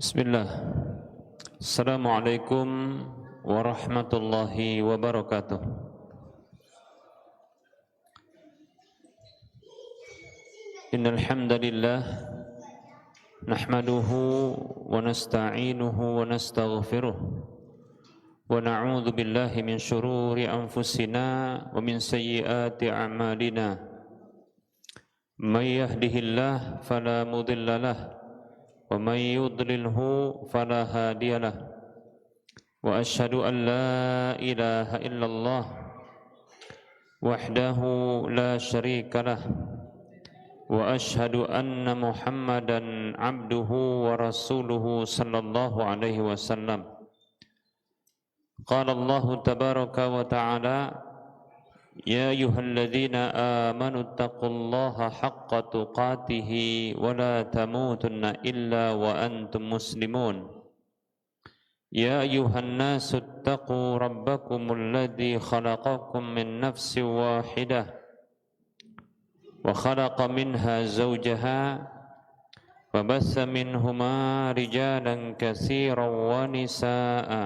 Bismillah. Assalamualaikum warahmatullahi wabarakatuh. Innal hamdalillah nahmaduhu wa nasta'inuhu wa nastaghfiruh wa na'udzu billahi min shururi anfusina wa min sayyiati a'malina. May yahdihillahu fala mudilla lahu wa may yudlilhu fala hadiyalah. Wa asyhadu an la ilaha illallah wahdahu la syarikalah wa asyhadu anna Muhammadan abduhu wa rasuluhu sallallahu alaihi wasallam. Qala Allah tabaraka wa ta'ala, ya ayyuhalladzina amanu taqullaha haqqa tuqatih wa la tamutunna illa wa antum muslimun. Ya ayyuhan nasu taqu rabbakumul ladzi khalaqakum min nafsin wahidah wa khalaqa minha zawjaha wa bassa minhuma rijalan katsiran wa nisaa'a.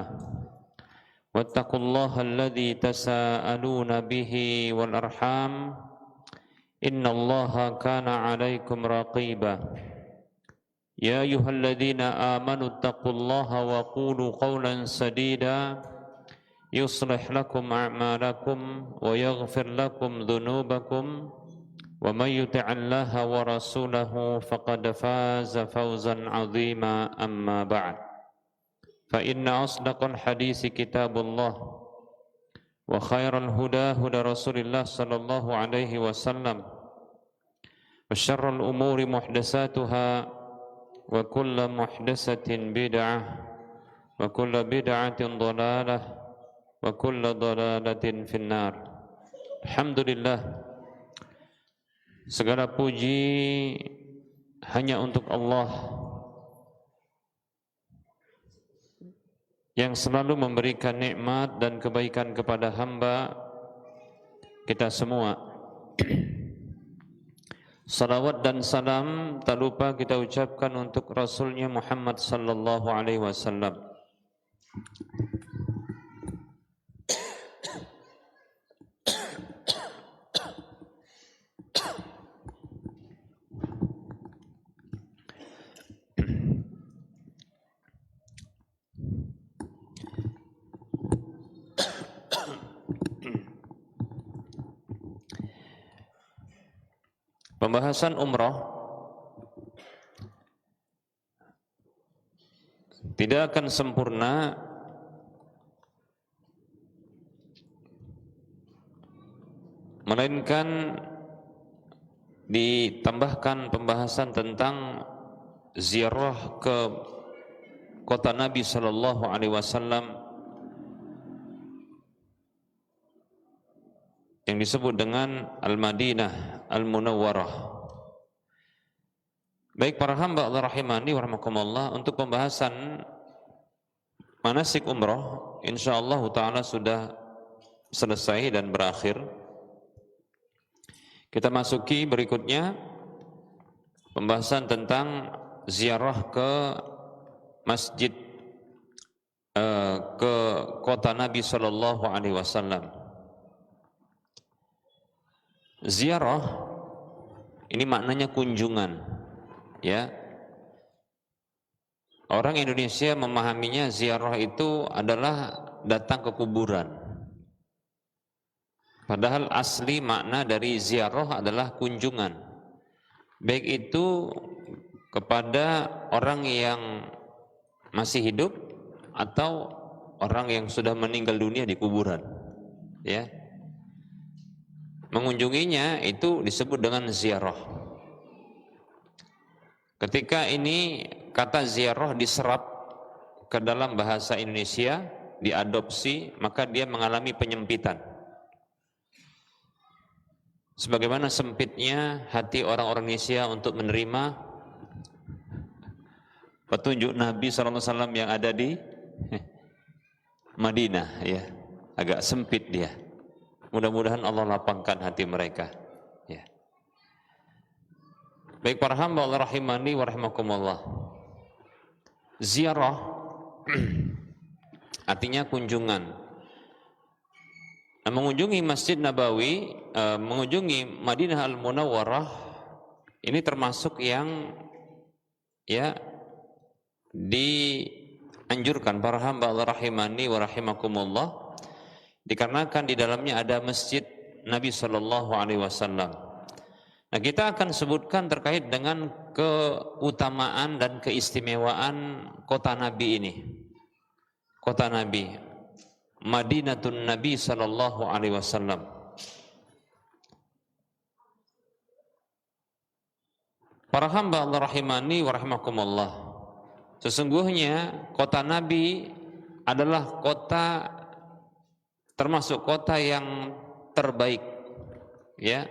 Wattaqullaha alladzi tasaaluna bihi wal arham innallaha kana 'alaikum raqiba. Ya ayyuhalladzina amanu taqullaha wa qulu qawlan sadida yuslih lakum a'malakum wa yaghfir lakum dhunubakum wa may yuti'illaha wa rasulahu faqad faza fawzan 'azima. Amma ba'd. Fa inna asdaqal hadisi kitabullah wa khairal huda huda Rasulillah sallallahu alaihi wasallam wa syarrul umuri muhdatsatuha wa kullu muhdatsatin bid'ah wa kullu bid'atin dhalalah wa kullu dhalalatin finnar. Alhamdulillah, segala puji hanya untuk Allah yang selalu memberikan nikmat dan kebaikan kepada hamba kita semua. Salawat dan salam tak lupa kita ucapkan untuk Rasulnya Muhammad sallallahu alaihi wasallam. Pembahasan umrah tidak akan sempurna melainkan ditambahkan pembahasan tentang ziarah ke kota Nabi sallallahu alaihi wasallam yang disebut dengan Al-Madinah Al-Munawwarah. Baik para hamba Allah rahimani wa rahmakumullah, untuk pembahasan manasik umrah insyaallah taala sudah selesai dan berakhir. Kita masuki berikutnya pembahasan tentang ziarah ke masjid ke kota Nabi sallallahu alaihi wasallam. Ziarah ini maknanya kunjungan, ya. Orang Indonesia memahaminya ziarah itu adalah datang ke kuburan. Padahal asli makna dari ziarah adalah kunjungan. Baik itu kepada orang yang masih hidup atau orang yang sudah meninggal dunia di kuburan, ya. Mengunjunginya itu disebut dengan ziarah. Ketika ini kata ziarah diserap ke dalam bahasa Indonesia, diadopsi, maka dia mengalami penyempitan. Sebagaimana sempitnya hati orang-orang Indonesia untuk menerima petunjuk Nabi SAW yang ada di Madinah, ya, agak sempit dia. Mudah-mudahan Allah lapangkan hati mereka, ya. Baik para hamba Allah rahimani wa rahimakumullah. ziarah artinya kunjungan. Nah, mengunjungi Masjid Nabawi, mengunjungi Madinah Al-Munawwarah ini termasuk yang ya dianjurkan para hamba Allah rahimani wa rahimakumullah, dikarenakan di dalamnya ada masjid Nabi Shallallahu Alaihi Wasallam. Nah, kita akan sebutkan terkait dengan keutamaan dan keistimewaan kota Nabi ini. Kota Nabi, Madinatun Nabi Shallallahu Alaihi Wasallam. Para hamba Allah rahimani wa rahimakumullah, sesungguhnya kota Nabi adalah kota, termasuk kota yang terbaik, ya.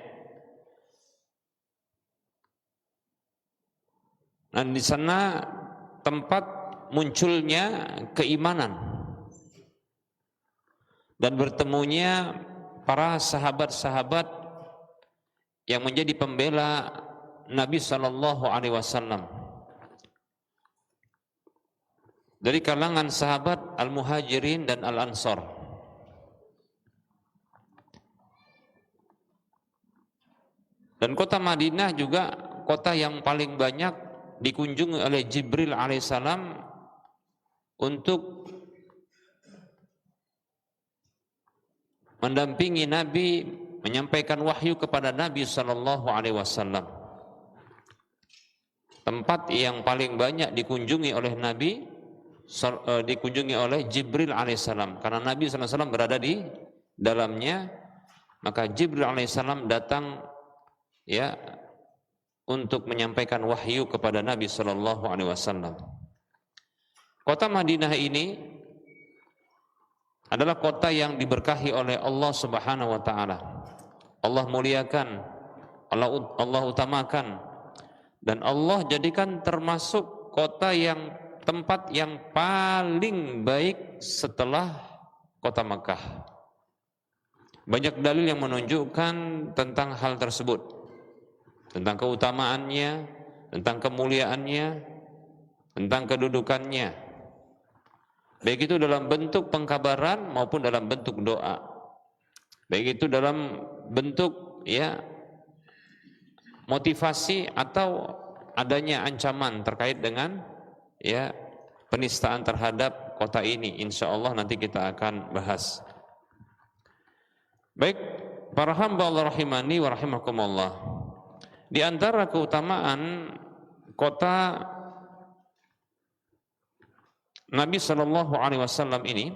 Dan di sana tempat munculnya keimanan dan bertemunya para sahabat-sahabat yang menjadi pembela Nabi Shallallahu Alaihi Wasallam dari kalangan sahabat Al-Muhajirin dan Al-Ansar. Dan kota Madinah juga kota yang paling banyak dikunjungi oleh Jibril alaihissalam untuk mendampingi Nabi, menyampaikan wahyu kepada Nabi Shallallahu Alaihi Wasallam. Tempat yang paling banyak dikunjungi oleh Nabi, dikunjungi oleh Jibril alaihissalam, karena Nabi SAW berada di dalamnya, maka Jibril alaihissalam datang ya untuk menyampaikan wahyu kepada Nabi Shallallahu Alaihi Wasallam. Kota Madinah ini adalah kota yang diberkahi oleh Allah Subhanahu Wa Taala. Allah muliakan, Allah utamakan, dan Allah jadikan termasuk kota yang tempat yang paling baik setelah kota Makkah. Banyak dalil yang menunjukkan tentang hal tersebut, tentang keutamaannya, tentang kemuliaannya, tentang kedudukannya, baik itu dalam bentuk pengkabaran maupun dalam bentuk doa, baik itu dalam bentuk ya motivasi atau adanya ancaman terkait dengan ya penistaan terhadap kota ini. Insya Allah nanti kita akan bahas. Baik, para hamba Allah rahimani wa rahimakumullah, di antara keutamaan kota Nabi Shallallahu Alaihi Wasallam ini,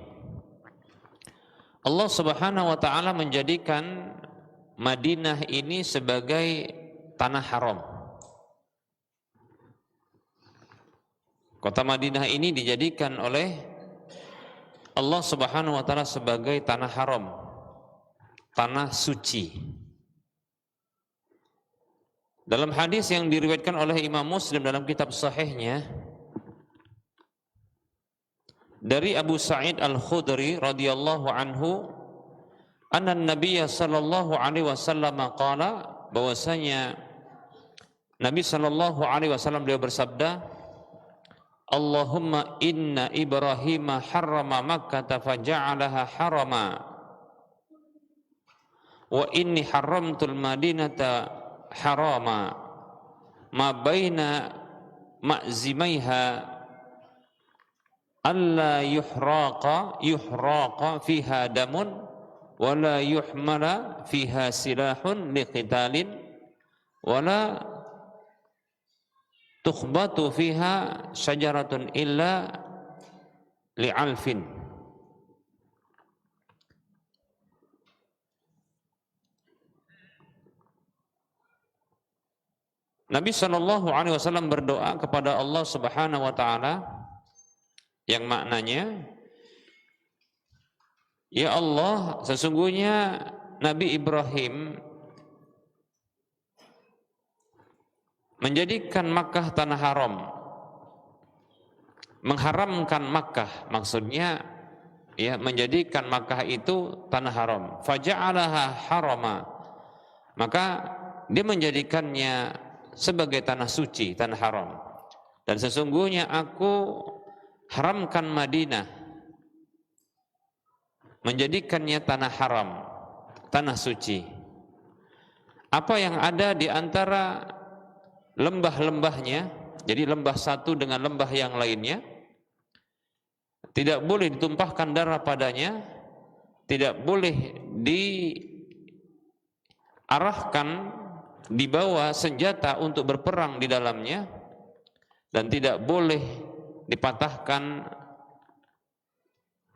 Allah Subhanahu Wa Taala menjadikan Madinah ini sebagai tanah haram. Kota Madinah ini dijadikan oleh Allah Subhanahu Wa Taala sebagai tanah haram, tanah suci. Dalam hadis yang diriwayatkan oleh Imam Muslim dalam kitab sahihnya dari Abu Sa'id Al-Khudri radhiyallahu anhu, anna Nabiy sallallahu alaihi wasallam qala, bahwasanya Nabi sallallahu alaihi wasallam beliau bersabda, Allahumma inna Ibrahim harrama Makkah faja'alaha harama wa inni haramtul Madinata harama ma baina ma'zimaiha alla yuhraqa fiha damun wa la yuhmala fiha silahun liqitalin wa la tukhbatu fiha syajaratun illa li'alfin. Nabi Shallallahu Alaihi Wasallam berdoa kepada Allah Subhanahu Wa Taala yang maknanya, ya Allah, sesungguhnya Nabi Ibrahim menjadikan Makkah tanah haram, mengharamkan Makkah, maksudnya ya menjadikan Makkah itu tanah haram. Faja'alaha harama, maka dia menjadikannya sebagai tanah suci, tanah haram. Dan sesungguhnya aku haramkan Madinah, menjadikannya tanah haram, tanah suci. Apa yang ada di antara lembah-lembahnya, jadi lembah satu dengan lembah yang lainnya, tidak boleh ditumpahkan darah padanya, tidak boleh diarahkan, dibawa senjata untuk berperang di dalamnya, dan tidak boleh dipatahkan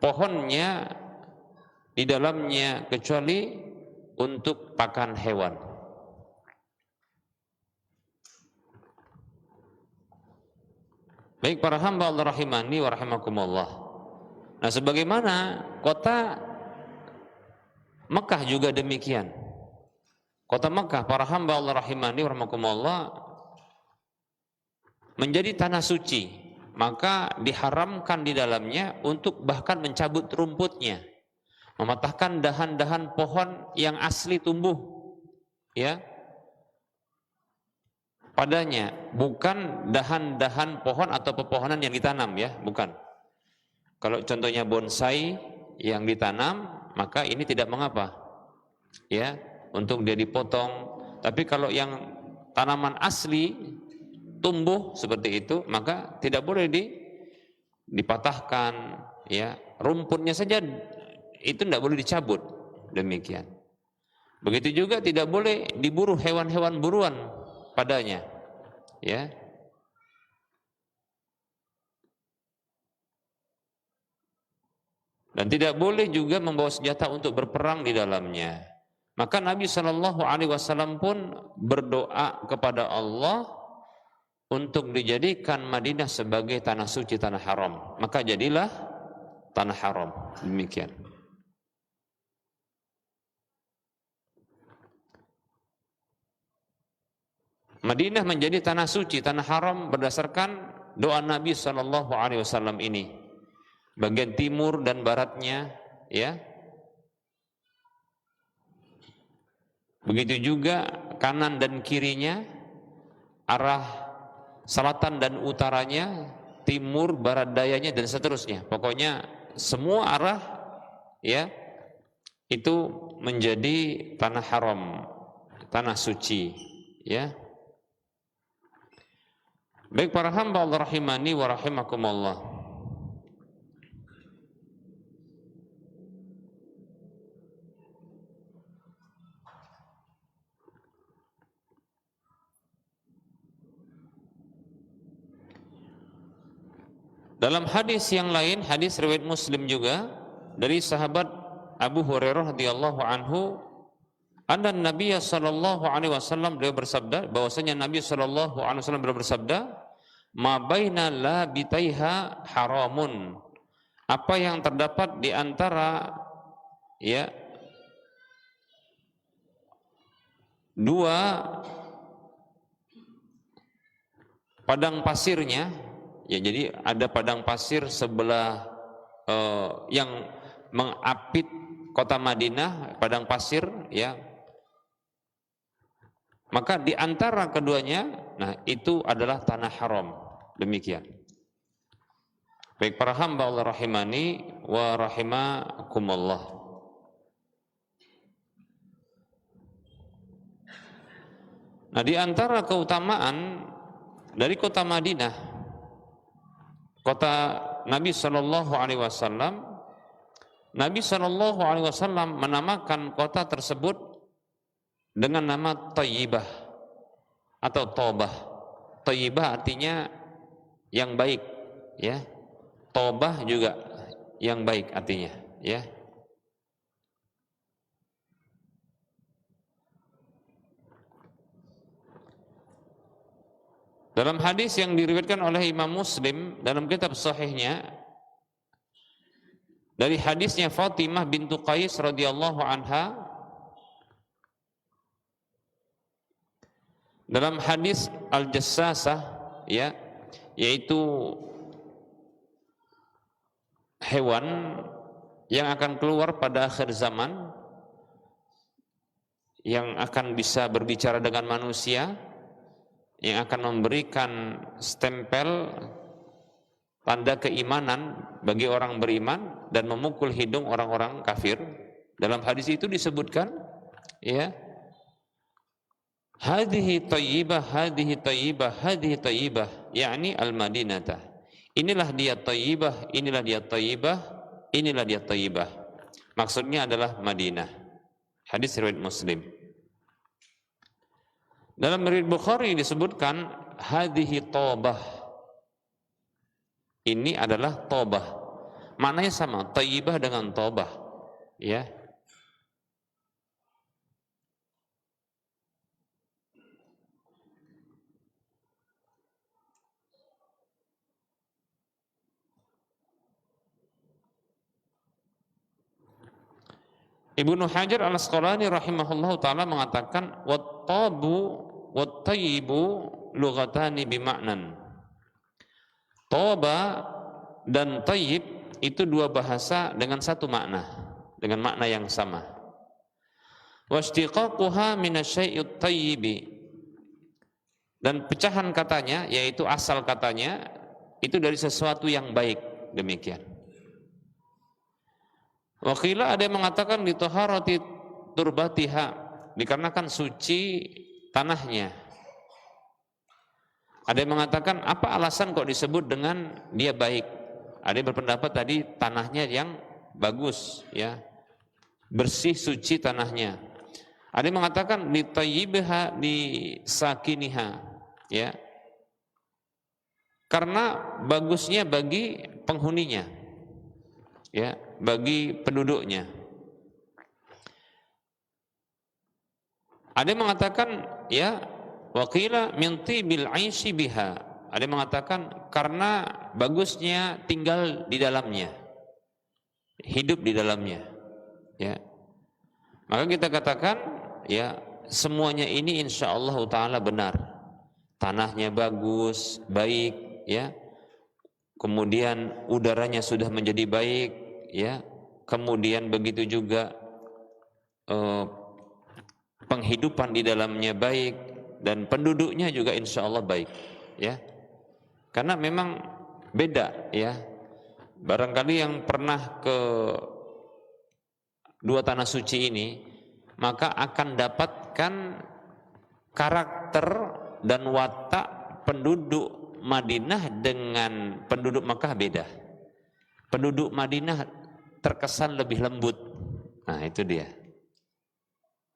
pohonnya di dalamnya kecuali untuk pakan hewan. Baik para hamba Allah rahimani wa rahimakumullah. Nah, sebagaimana kota Mekah juga demikian. Kota Mekah, para hamba Allah rahimani wa rahimakumullah, menjadi tanah suci, maka diharamkan di dalamnya untuk bahkan mencabut rumputnya, mematahkan dahan-dahan pohon yang asli tumbuh, ya, padanya, bukan dahan-dahan pohon atau pepohonan yang ditanam, ya, bukan. Kalau contohnya bonsai yang ditanam, maka ini tidak mengapa, ya, untuk dia dipotong. Tapi kalau yang tanaman asli tumbuh seperti itu, maka tidak boleh dipatahkan, ya. Rumputnya saja itu tidak boleh dicabut, demikian. Begitu juga tidak boleh diburu hewan-hewan buruan padanya, ya. Dan tidak boleh juga membawa senjata untuk berperang di dalamnya. Maka Nabi Shallallahu Alaihi Wasallam pun berdoa kepada Allah untuk dijadikan Madinah sebagai tanah suci, tanah haram. Maka jadilah tanah haram. Demikian. Madinah menjadi tanah suci, tanah haram berdasarkan doa Nabi Shallallahu Alaihi Wasallam ini. Bagian timur dan baratnya, ya. Begitu juga kanan dan kirinya, arah selatan dan utaranya, timur, barat, dayanya, dan seterusnya. Pokoknya semua arah, ya, itu menjadi tanah haram, tanah suci, ya. Baik para hamba Allah rahimani wa rahimakumullah. Dalam hadis yang lain, hadis riwayat Muslim juga dari sahabat Abu Hurairah radhiyallahu anhu, anna Nabi sallallahu alaihi wasallam, beliau bersabda bahwasanya Nabi sallallahu alaihi wasallam beliau bersabda, ma baina labitaiha haramun. Apa yang terdapat di antara, ya, dua padang pasirnya, ya, jadi ada padang pasir sebelah yang mengapit kota Madinah, padang pasir, ya. Maka di antara keduanya, nah, itu adalah tanah haram. Demikian. Baik para hamba Allah rahimani wa rahimakumullah. Nah, di antara keutamaan dari kota Madinah, kota Nabi Shallallahu Alaihi Wasallam, Nabi Shallallahu Alaihi Wasallam menamakan kota tersebut dengan nama Thayyibah atau Tobah. Thayyibah artinya yang baik, ya. Tobah juga yang baik artinya, ya. Dalam hadis yang diriwayatkan oleh Imam Muslim dalam kitab sahihnya, dari hadisnya Fatimah bintu Qais radhiyallahu anha, dalam hadis Al-Jassasah, ya, yaitu hewan yang akan keluar pada akhir zaman, yang akan bisa berbicara dengan manusia, yang akan memberikan stempel tanda keimanan bagi orang beriman dan memukul hidung orang-orang kafir. Dalam hadis itu disebutkan, ya, hadhihi thayyibah, hadhihi thayyibah, hadhihi thayyibah, yakni al-Madinah. Inilah dia thayyibah, inilah dia thayyibah, inilah dia thayyibah. Maksudnya adalah Madinah. Hadis riwayat Muslim. Dalam riwayat Bukhari disebutkan hadhihi tobah. Ini adalah tobah. Maknanya sama, thayyibah dengan tobah. Ya. Ibnu Hajar al-Asqalani rahimahullah ta'ala mengatakan wat-tabu wat-tayyibu lughatani bima'nan. Toba dan tayyib itu dua bahasa dengan satu makna, dengan makna yang sama. Washtiqaquha minasyai'ut tayyibi, dan pecahan katanya, yaitu asal katanya itu dari sesuatu yang baik, demikian. Wakila ada yang mengatakan di taharati turbatiha, dikarenakan suci tanahnya. Ada yang mengatakan apa alasan kok disebut dengan dia baik? Ada yang berpendapat tadi tanahnya yang bagus, ya, bersih suci tanahnya. Ada yang mengatakan di tayyibha di sakiniha, ya, karena bagusnya bagi penghuninya, ya, bagi penduduknya. Ada yang mengatakan, ya, waqila min tibil aishi biha. Ada yang mengatakan karena bagusnya tinggal di dalamnya, hidup di dalamnya, ya. Maka kita katakan, ya, semuanya ini insyaallah taala benar. Tanahnya bagus, baik, ya. Kemudian udaranya sudah menjadi baik, ya. Kemudian begitu juga penghidupan di dalamnya baik dan penduduknya juga insya Allah baik, ya. Karena memang beda, ya. Barangkali yang pernah ke dua tanah suci ini, maka akan dapatkan karakter dan watak penduduk Madinah dengan penduduk Makkah beda. Penduduk Madinah terkesan lebih lembut. Nah, itu dia.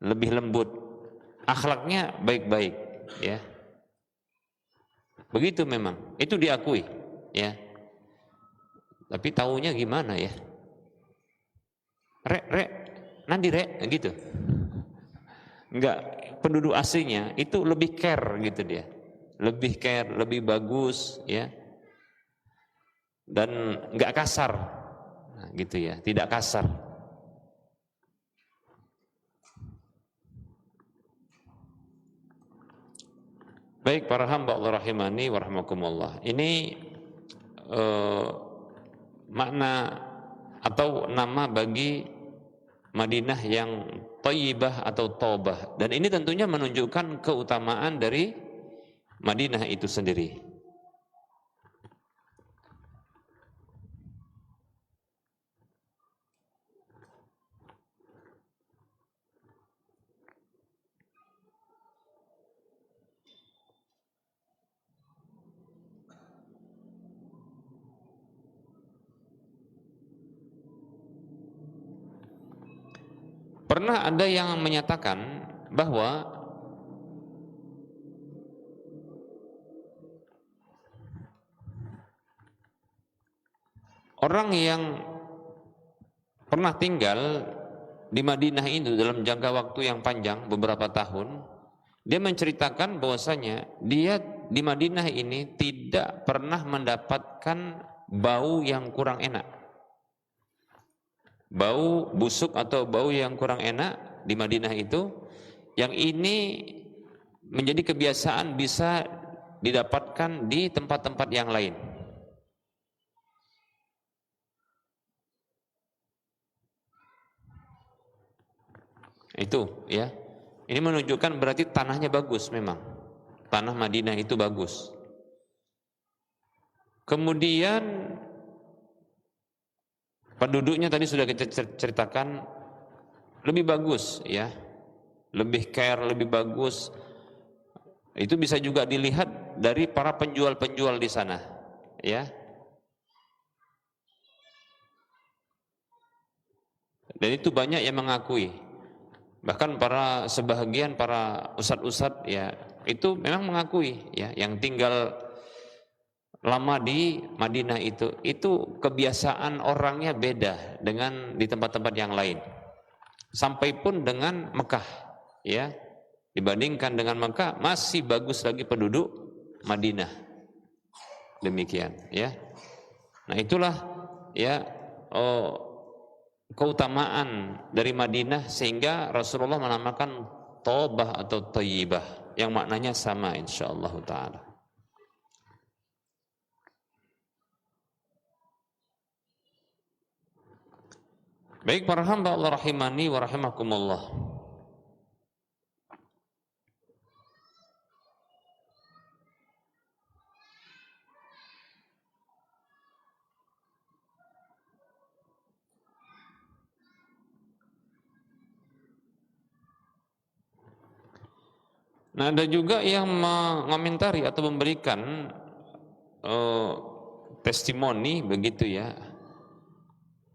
Lebih lembut. Akhlaknya baik-baik, ya. Begitu memang. Itu diakui, ya. Tapi taunya gimana, ya? Rek, nanti rek, gitu. Enggak, penduduk aslinya itu lebih care gitu dia. Lebih care, lebih bagus, ya. Dan enggak kasar. Nah, gitu ya, tidak kasar. Baik para hamba Allah rahimani wa rahmakumullah. Ini makna atau nama bagi Madinah yang thayyibah atau taubah, dan ini tentunya menunjukkan keutamaan dari Madinah itu sendiri. Pernah ada yang menyatakan bahwa orang yang pernah tinggal di Madinah itu dalam jangka waktu yang panjang, beberapa tahun, dia menceritakan bahwasanya dia di Madinah ini tidak pernah mendapatkan bau yang kurang enak. Bau busuk atau bau yang kurang enak di Madinah itu, yang ini menjadi kebiasaan bisa didapatkan di tempat-tempat yang lain. Itu, ya. Ini menunjukkan berarti tanahnya bagus memang. Tanah Madinah itu bagus. Kemudian penduduknya tadi sudah kita ceritakan lebih bagus ya, lebih care, lebih bagus. Itu bisa juga dilihat dari para penjual-penjual di sana ya. Dan itu banyak yang mengakui. Bahkan sebahagian para ustadz-ustadz ya itu memang mengakui ya, yang tinggal lama di Madinah itu kebiasaan orangnya beda dengan di tempat-tempat yang lain. Sampai pun dengan Mekah ya, dibandingkan dengan Mekah masih bagus lagi penduduk Madinah. Demikian ya. Nah itulah ya keutamaan dari Madinah sehingga Rasulullah menamakan Tobah atau Thayyibah yang maknanya sama insyaallah taala. Baik para hamba Allah rahimani wa rahimakumullah. Nah, ada juga yang mengomentari atau memberikan testimoni begitu ya,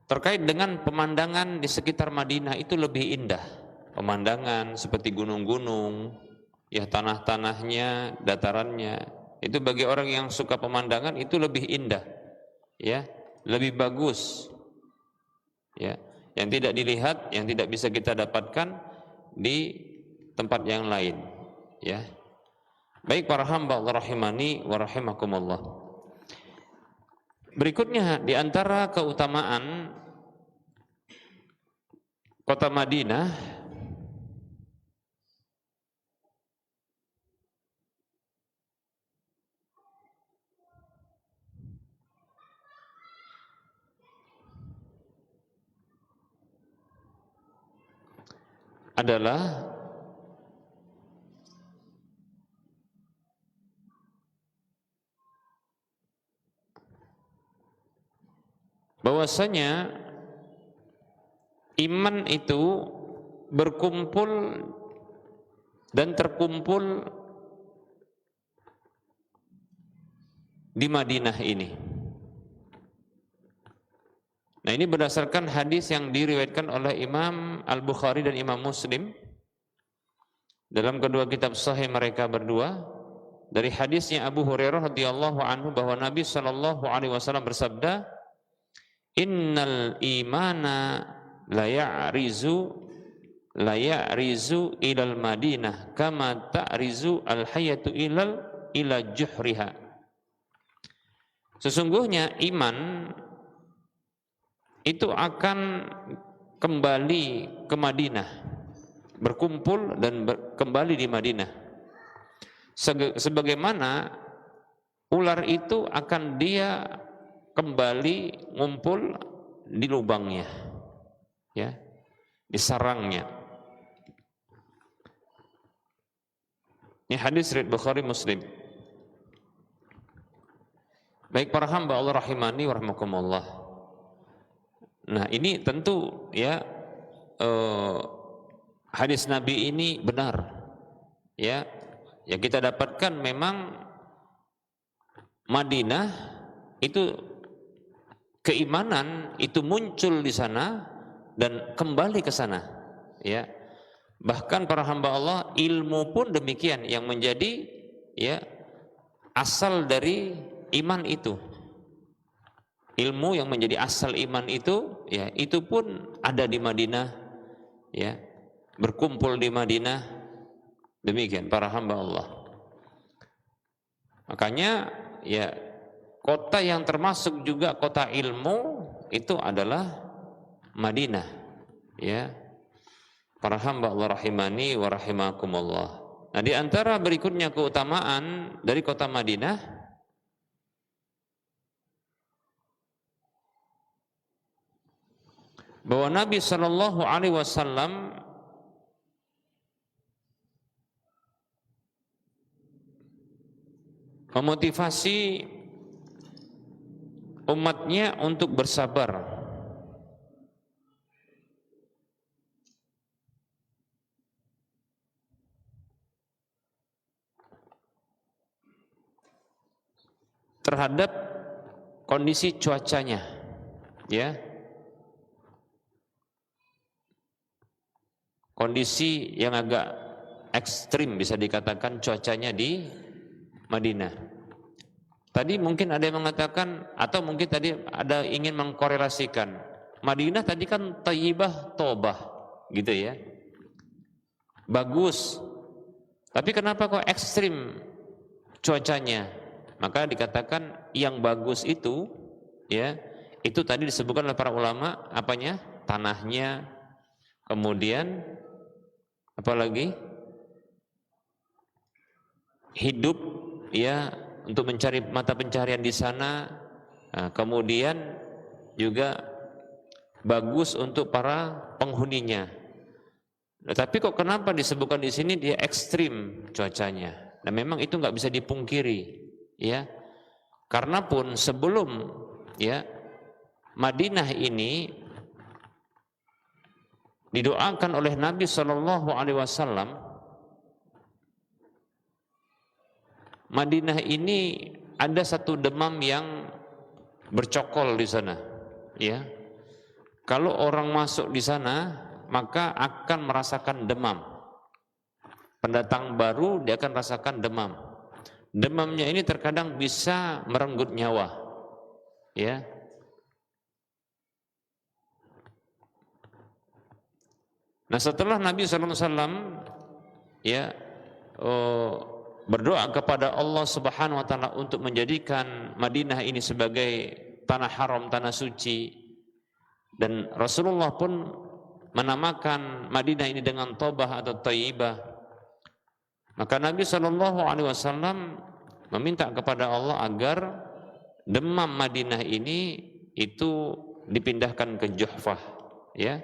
terkait dengan pemandangan di sekitar Madinah itu lebih indah. Pemandangan seperti gunung-gunung, ya tanah-tanahnya, datarannya, itu bagi orang yang suka pemandangan itu lebih indah, ya, lebih bagus, ya, yang tidak dilihat, yang tidak bisa kita dapatkan di tempat yang lain, ya. Baik para hamba Allah rahimani wa rahimakumullah. Berikutnya di antara keutamaan kota Madinah adalah bahwasanya iman itu berkumpul dan terkumpul di Madinah ini. Nah, ini berdasarkan hadis yang diriwayatkan oleh Imam Al-Bukhari dan Imam Muslim dalam kedua kitab sahih mereka berdua, dari hadisnya Abu Hurairah radhiyallahu anhu bahwa Nabi sallallahu alaihi wasallam bersabda, "Innal imana la ya'rizu ilal Madinah kama ta'rizu al-hayatu ila juhriha." Sesungguhnya iman itu akan kembali ke Madinah, berkumpul dan kembali di Madinah, sebagaimana ular itu akan dia kembali ngumpul di lubangnya, ya, di sarangnya. Ini hadis riwayat Bukhari Muslim. Baik para hamba Allah rahimani wa rahimakumullah. Nah, ini tentu ya hadis Nabi ini benar. Ya, ya kita dapatkan memang Madinah itu keimanan itu muncul di sana dan kembali ke sana, ya. Bahkan para hamba Allah, ilmu pun demikian yang menjadi ya asal dari iman itu. Ilmu yang menjadi asal iman itu, ya, itu pun ada di Madinah, ya, berkumpul di Madinah. Demikian para hamba Allah. Makanya, ya, kota yang termasuk juga kota ilmu itu adalah Madinah, ya. Para hamba Allah rahimani wa rahimakumullah. Nah, di antara berikutnya keutamaan dari kota Madinah, bahwa Nabi Shallallahu Alaihi Wasallam memotivasi umatnya untuk bersabar terhadap kondisi cuacanya, ya, kondisi yang agak ekstrim bisa dikatakan cuacanya di Madinah. Tadi mungkin ada yang mengatakan, atau mungkin tadi ada ingin mengkorelasikan, Madinah tadi kan Thayyibah Tobah gitu ya, bagus, tapi kenapa kok ekstrim cuacanya? Maka dikatakan yang bagus itu, ya, itu tadi disebutkan oleh para ulama, apanya? Tanahnya, kemudian apalagi? Hidup, ya, untuk mencari mata pencaharian di sana. Nah, kemudian juga bagus untuk para penghuninya. Nah, tapi kok kenapa disebutkan di sini dia ekstrim cuacanya? Nah, memang itu nggak bisa dipungkiri, ya. Karena pun sebelum, ya, Madinah ini didoakan oleh Nabi Shallallahu Alaihi Wasallam, Madinah ini ada satu demam yang bercokol di sana, ya. Kalau orang masuk di sana maka akan merasakan demam. Pendatang baru dia akan rasakan demam. Demamnya ini terkadang bisa merenggut nyawa, ya. Nah, setelah Nabi SAW, ya, berdoa kepada Allah Subhanahu wa taala untuk menjadikan Madinah ini sebagai tanah haram, tanah suci, dan Rasulullah pun menamakan Madinah ini dengan Tobah atau Thayyibah. Maka Nabi SAW meminta kepada Allah agar demam Madinah ini itu dipindahkan ke Juhfah, ya,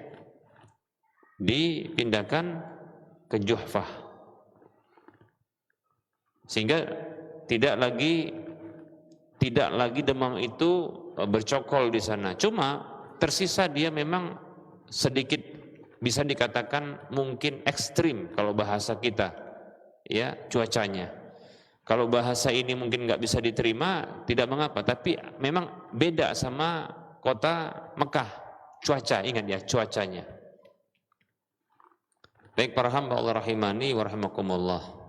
dipindahkan ke Juhfah, sehingga tidak lagi demam itu bercokol di sana. Cuma tersisa dia memang sedikit bisa dikatakan mungkin ekstrim kalau bahasa kita, ya, cuacanya. Kalau bahasa ini mungkin nggak bisa diterima, tidak mengapa. Tapi memang beda sama kota Mekah cuaca, ingat ya, cuacanya. Baik para hamba Allah rahimani wa rahimakumullah.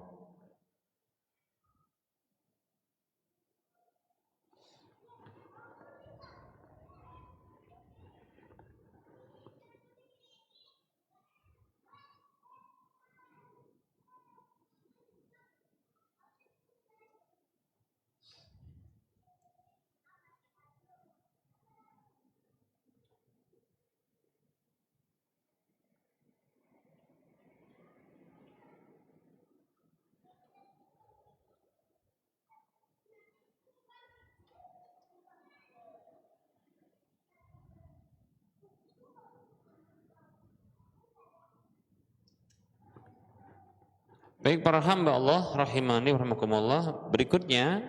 Baik para hamba Allah rahimani wa rahimakumullah, berikutnya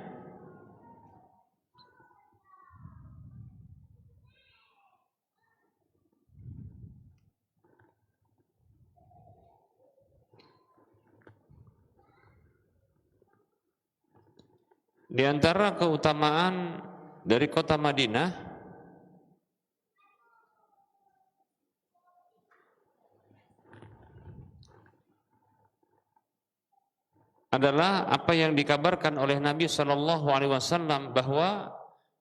di antara keutamaan dari kota Madinah adalah apa yang dikabarkan oleh Nabi Shallallahu Alaihi Wasallam bahwa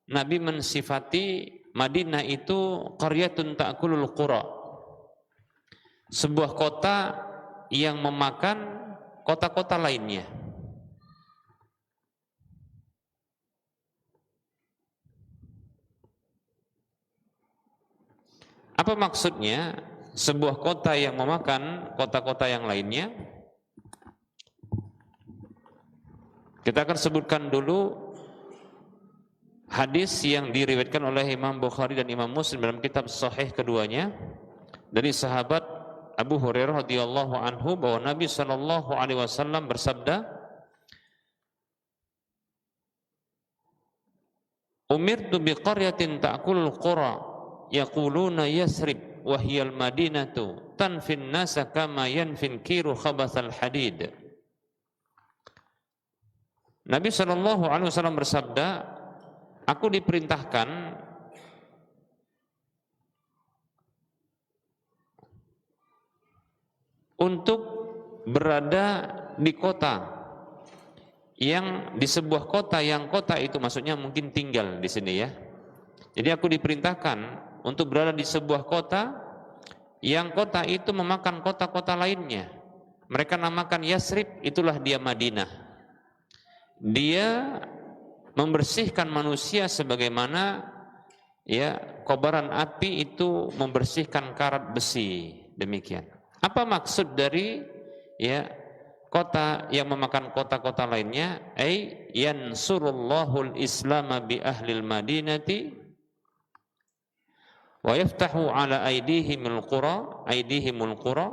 Nabi mensifati Madinah itu qaryatun ta'kulul qura, sebuah kota yang memakan kota-kota lainnya. Apa maksudnya sebuah kota yang memakan kota-kota yang lainnya? Kita akan sebutkan dulu hadis yang diriwayatkan oleh Imam Bukhari dan Imam Muslim dalam kitab sahih keduanya dari sahabat Abu Hurairah radhiyallahu anhu bahwa Nabi sallallahu alaihi wasallam bersabda, umirtu biqaryatin ta'kulul qura yaquluna Yasrib wa hiyal madinatu tanfin nasa kama yanfin kiru khabathal hadid. Nabi SAW bersabda, aku diperintahkan untuk berada di kota yang di sebuah kota yang kota itu maksudnya mungkin tinggal di sini ya. Jadi aku diperintahkan untuk berada di sebuah kota yang kota itu memakan kota-kota lainnya. Mereka namakan Yasrib, itulah dia Madinah. Dia membersihkan manusia sebagaimana ya kobaran api itu membersihkan karat besi, demikian. Apa maksud dari ya kota yang memakan kota-kota lainnya? Ai yansurullahul islama bi ahlil madinati wa yaftahu ala aydihimul qura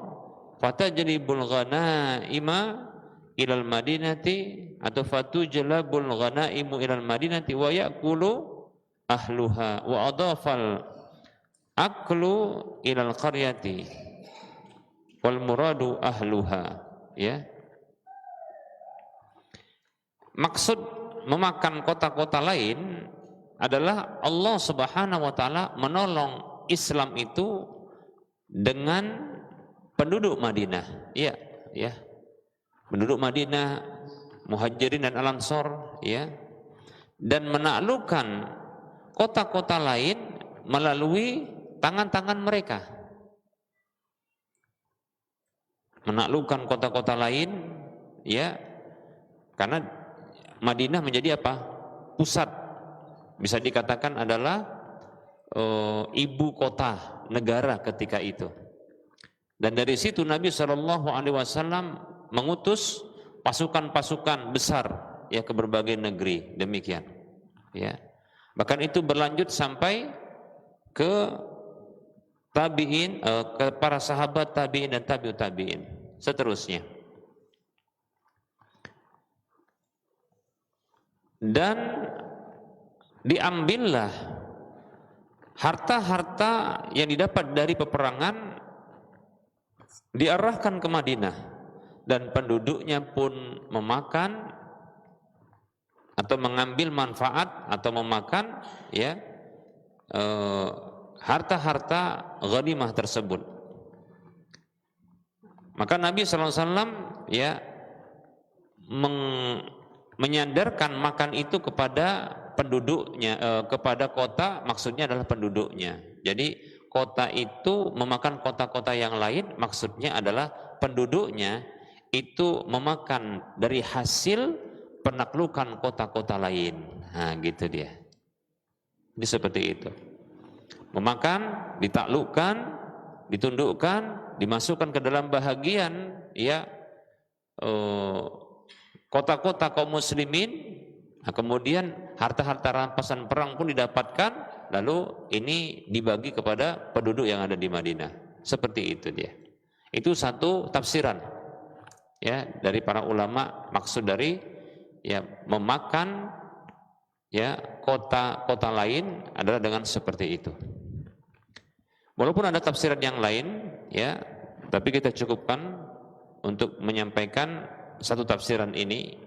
fatajribul ghanaima ilal madinati atau fatujlabul ghanaimu ilal madinati wa yaqulu ahluha wa adafal aklu ilal qaryati wal muradu ahluha. Ya, maksud memakan kota-kota lain adalah Allah Subhanahu wa taala menolong Islam itu dengan penduduk Madinah. Iya, ya. Penduduk Madinah, Muhajirin dan Al-Ansor, ya. Dan menaklukkan kota-kota lain melalui tangan-tangan mereka. Menaklukkan kota-kota lain, ya, karena Madinah menjadi apa? Pusat, bisa dikatakan adalah ibu kota negara ketika itu. Dan dari situ Nabi SAW mengutus pasukan-pasukan besar ya ke berbagai negeri, demikian. Ya, bahkan itu berlanjut sampai ke tabi'in, ke para sahabat tabi'in dan tabi'ut tabi'in. Seterusnya. Dan diambillah harta-harta yang didapat dari peperangan diarahkan ke Madinah dan penduduknya pun memakan atau mengambil manfaat atau memakan ya harta-harta ghanimah tersebut. Maka Nabi SAW ya menyandarkan makan itu kepada penduduknya, kepada kota, maksudnya adalah penduduknya. Jadi kota itu memakan kota-kota yang lain, maksudnya adalah penduduknya itu memakan dari hasil penaklukan kota-kota lain. Nah, gitu dia. Ini seperti itu. Memakan, ditaklukkan, ditundukkan, dimasukkan ke dalam bahagian ya kota-kota kaum muslimin. Nah, kemudian harta-harta rampasan perang pun didapatkan, lalu ini dibagi kepada penduduk yang ada di Madinah. Seperti itu dia. Itu satu tafsiran ya dari para ulama, maksud dari ya memakan ya kota-kota lain adalah dengan seperti itu. Walaupun ada tafsiran yang lain ya, tapi kita cukupkan untuk menyampaikan satu tafsiran ini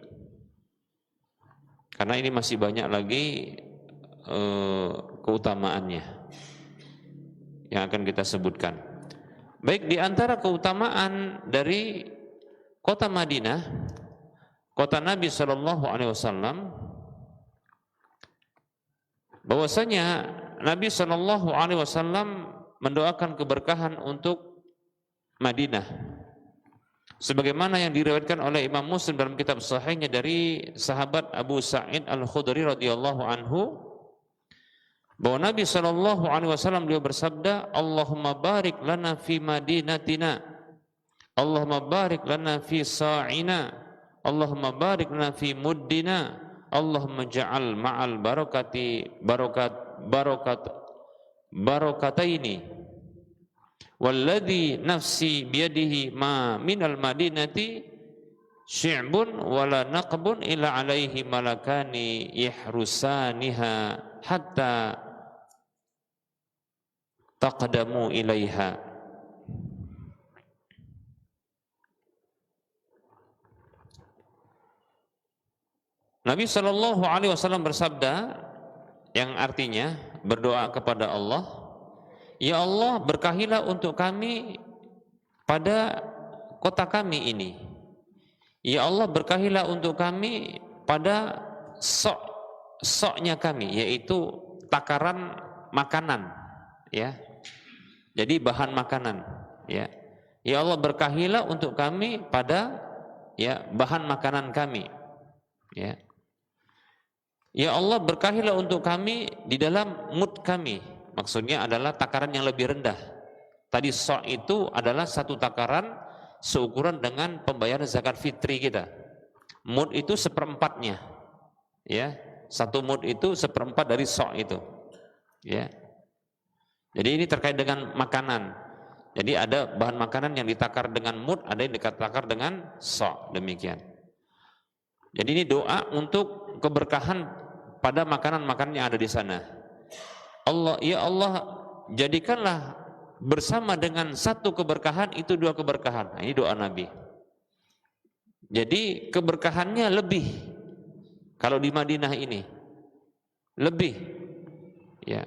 karena ini masih banyak lagi keutamaannya yang akan kita sebutkan. Baik, di antara keutamaan dari kota Madinah, kota Nabi SAW, bahwasanya Nabi SAW mendoakan keberkahan untuk Madinah sebagaimana yang diriwayatkan oleh Imam Muslim dalam kitab sahihnya dari sahabat Abu Sa'id Al-Khudri radhiyallahu anhu bahwa Nabi SAW beliau bersabda, Allahumma barik lana fi madinatina, Allahumma barik lana fi sa'ina, Allahumma barik lana fi muddina, Allahumma ja'al ma'al barakataini walladhi nafsi biyadihi ma minal madinati syi'bun wala naqbun illa alaihi malakani yahrusaniha hatta taqdamu ilaiha. Nabi Shallallahu Alaihi Wasallam bersabda, yang artinya berdoa kepada Allah, ya Allah berkahilah untuk kami pada kota kami ini. Ya Allah berkahilah untuk kami pada soknya kami, yaitu takaran makanan, ya. Jadi bahan makanan, ya. Ya Allah berkahilah untuk kami pada ya bahan makanan kami, ya. Ya Allah berkahilah untuk kami di dalam mud kami. Maksudnya adalah takaran yang lebih rendah. Tadi sok itu adalah satu takaran seukuran dengan pembayaran zakat fitri kita. Mud itu seperempatnya, ya. Satu mud itu seperempat dari sok itu, ya. Jadi ini terkait dengan makanan. Jadi ada bahan makanan yang ditakar dengan mud, ada yang ditakar dengan sok, demikian. Jadi ini doa untuk keberkahan pada makanan-makanan yang ada di sana. Allah, ya Allah, jadikanlah bersama dengan satu keberkahan itu dua keberkahan. Nah, ini doa Nabi. Jadi keberkahannya lebih kalau di Madinah ini lebih, ya.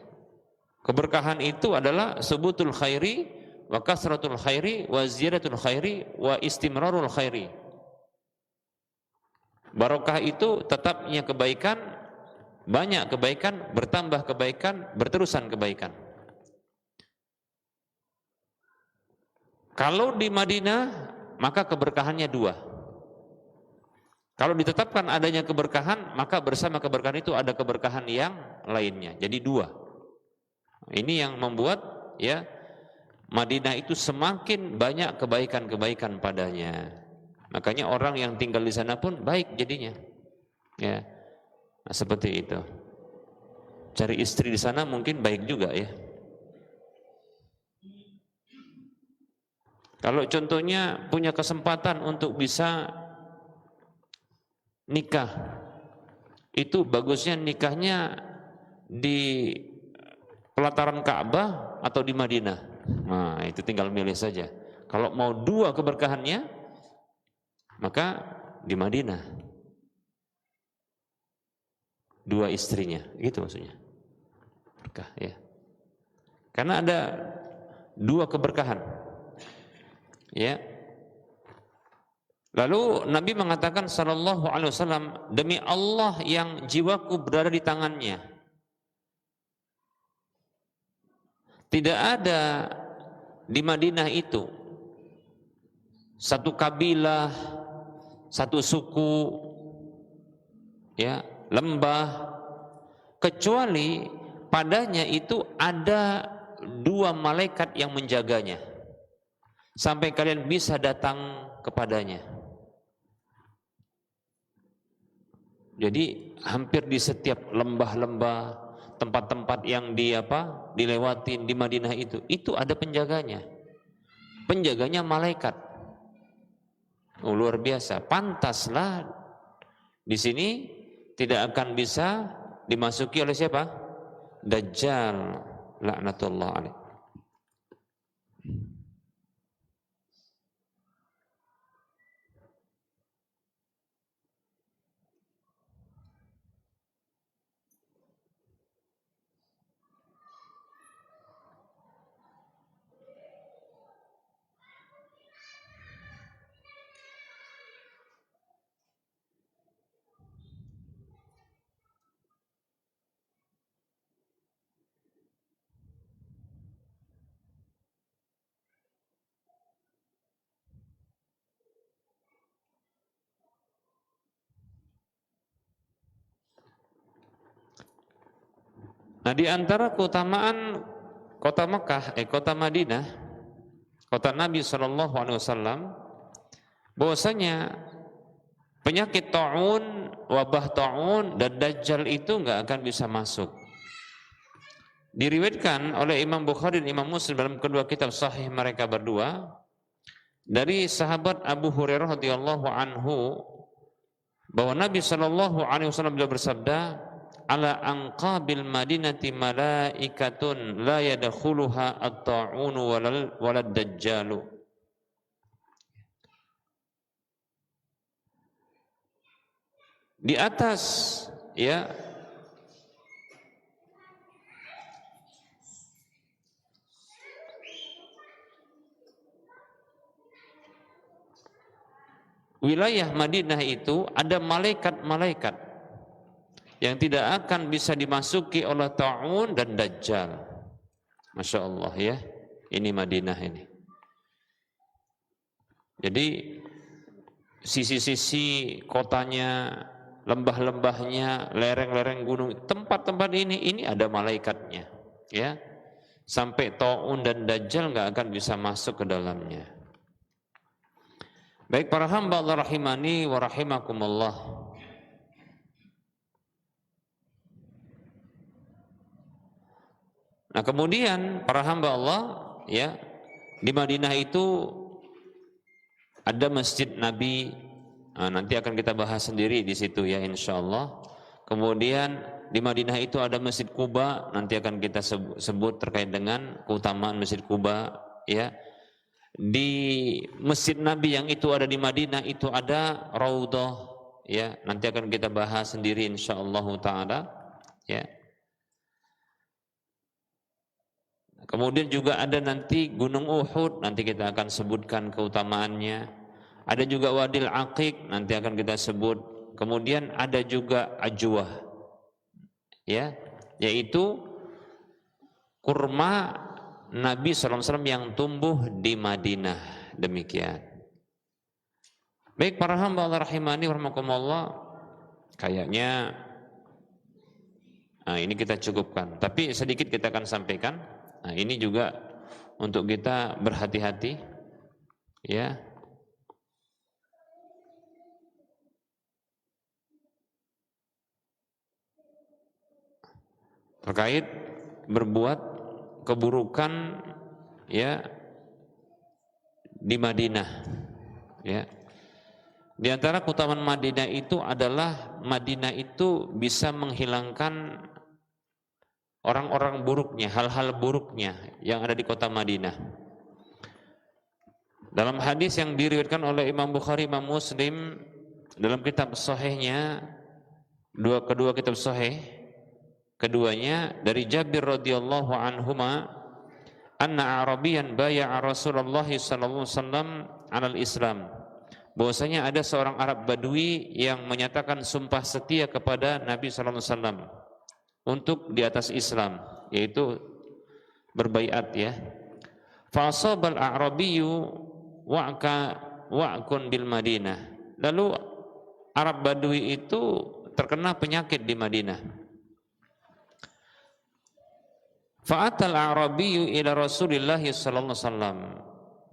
Keberkahan itu adalah subutul khairi wa kasratul khairi wa ziyadatul khairi wa istimrarul khairi. Barokah itu tetapnya kebaikan, banyak kebaikan, bertambah kebaikan, berterusan kebaikan. Kalau di Madinah, maka keberkahannya dua. Kalau ditetapkan adanya keberkahan, maka bersama keberkahan itu ada keberkahan yang lainnya. Jadi dua. Ini yang membuat ya Madinah itu semakin banyak kebaikan-kebaikan padanya. Makanya orang yang tinggal di sana pun baik jadinya, ya. Nah, seperti itu. Cari istri di sana mungkin baik juga, ya. Kalau contohnya punya kesempatan untuk bisa nikah, itu bagusnya nikahnya di pelataran Ka'bah atau di Madinah. Nah, itu tinggal milih saja. Kalau mau dua keberkahannya, maka di Madinah dua istrinya, gitu maksudnya, berkah, ya. Karena ada dua keberkahan, ya. Lalu Nabi mengatakan sallallahu alaihi wasallam, demi Allah yang jiwaku berada di tangannya, tidak ada di Madinah itu satu kabilah, satu suku, ya, lembah, kecuali padanya itu ada dua malaikat yang menjaganya sampai kalian bisa datang kepadanya. Jadi hampir di setiap lembah-lembah, tempat-tempat yang dilewatin di Madinah itu ada penjaganya. Penjaganya malaikat. Oh, luar biasa. Pantaslah di sini tidak akan bisa dimasuki oleh siapa? Dajjal, laknatullah alaih. Nah, di antara keutamaan kota Mekah, kota Madinah, kota Nabi SAW, bahwasanya penyakit ta'un, wabah ta'un dan dajjal itu nggak akan bisa masuk. Diriwayatkan oleh Imam Bukhari dan Imam Muslim dalam kedua kitab sahih mereka berdua dari sahabat Abu Hurairah radhiyallahu anhu bahwa Nabi SAW beliau bersabda, ala anqabil madinati malaikatun la yadkhuluha at-ta'un walad dajjalu. Di atas ya wilayah Madinah itu ada malaikat-malaikat yang tidak akan bisa dimasuki oleh ta'un dan dajjal. Masya Allah ya, ini Madinah ini. Jadi sisi-sisi kotanya, lembah-lembahnya, lereng-lereng gunung, tempat-tempat ini ada malaikatnya, ya. Sampai ta'un dan dajjal nggak akan bisa masuk ke dalamnya. Baik para hamba Allah rahimani wa rahimakumullah. Nah kemudian para hamba Allah ya, di Madinah itu ada Masjid Nabi. Nah, nanti akan kita bahas sendiri di situ ya insyaallah. Kemudian di Madinah itu ada Masjid Quba, nanti akan kita sebut terkait dengan keutamaan Masjid Quba ya. Di Masjid Nabi yang itu ada di Madinah itu ada Raudhah ya, nanti akan kita bahas sendiri insyaallah taala ya. Kemudian juga ada nanti Gunung Uhud, nanti kita akan sebutkan keutamaannya. Ada juga Wadil Aqiq, nanti akan kita sebut. Kemudian ada juga Ajwah, ya, yaitu kurma Nabi SAW yang tumbuh di Madinah. Demikian. Baik para hamba Allah rahimani warahmatullah, kayaknya ini kita cukupkan. Tapi sedikit kita akan sampaikan. Nah, ini juga untuk kita berhati-hati ya. Terkait berbuat keburukan ya di Madinah ya. Di antara keutamaan Madinah itu adalah Madinah itu bisa menghilangkan orang-orang buruknya, hal-hal buruknya yang ada di kota Madinah. Dalam hadis yang diriwayatkan oleh Imam Bukhari, Imam Muslim dalam kitab sahihnya, kedua kitab sahih, keduanya dari Jabir radhiyallahu anhuma, anna Arabiyan bay'a Rasulullah sallallahu alaihi wasallam 'alal Islam. Bahwasanya ada seorang Arab Badui yang menyatakan sumpah setia kepada Nabi sallallahu alaihi wasallam untuk di atas Islam, yaitu berbaiat ya. Fa asabal a'rabiyyu wa'kun bil Madinah. Lalu Arab Badui itu terkena penyakit di Madinah. Fa'atal a'rabiyyu ila Rasulillah sallallahu alaihi wasallam.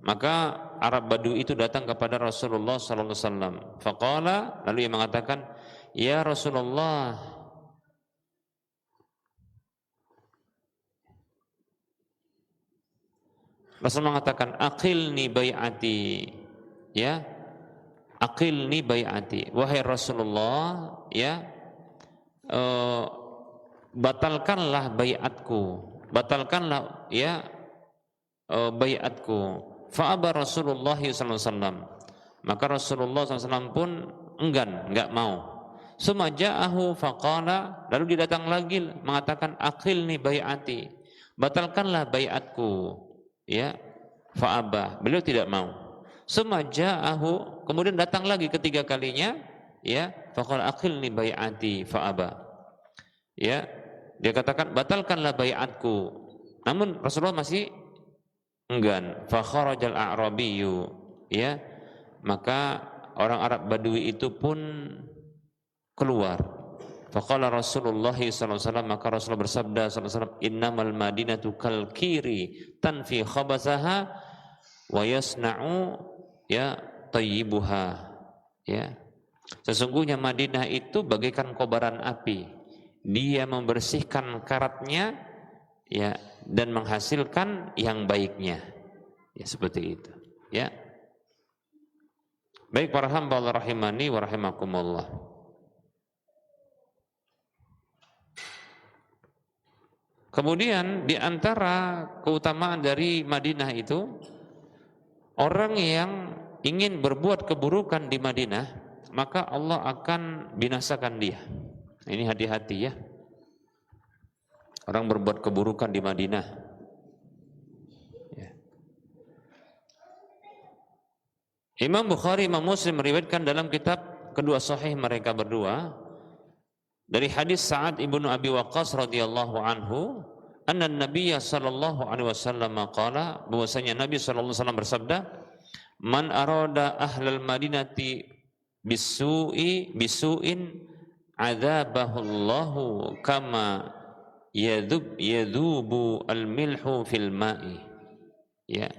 Maka Arab Badui itu datang kepada Rasulullah sallallahu alaihi wasallam. Faqala, lalu ia mengatakan, "Ya Rasulullah, Rasul mengatakan aqilni bai'ati ya, aqilni bai'ati, wahai Rasulullah ya, batalkanlah bai'atku, batalkanlah ya bai'atku. Fa aba Rasulullah sallallahu alaihi wasallam, maka Rasulullah SAW pun enggan, enggak mau. Summa ja'ahu faqala, lalu dia datang lagi mengatakan aqilni bai'ati, batalkanlah bai'atku ya. Fa'abah, beliau tidak mau. Summa ja'ahu, kemudian datang lagi ketiga kalinya ya, faqala aqilni bai'ati fa'abah ya, dia katakan batalkanlah bai'atku, namun Rasulullah masih enggan. Fa kharajal a'rabiyyu ya, maka orang Arab Badui itu pun keluar. Faqala Rasulullah SAW, maka Rasulullah bersabda SAW, innamal madinatu kal kiri tanfi khabasaha wa yasna'u ya tayyibuha ya. Sesungguhnya Madinah itu bagaikan kobaran api, dia membersihkan karatnya ya dan menghasilkan yang baiknya ya, seperti itu ya. Baik para hamba Allah rahimani wa rahimakumullah. Kemudian di antara keutamaan dari Madinah itu, orang yang ingin berbuat keburukan di Madinah, maka Allah akan binasakan dia. Ini hati-hati ya. Orang berbuat keburukan di Madinah. Ya. Imam Bukhari, Imam Muslim meriwayatkan dalam kitab kedua sahih mereka berdua dari hadis Sa'ad ibnu Abi Waqqas radhiyallahu anhu, anna Nabiyya sallallahu alaihi wasallam qala, bahwasanya Nabi sallallahu alaihi wasallam bersabda, man arada ahlal madinati bisu'in adzabahullahu kama yadhubu al-milhu fil ma'i. Ya.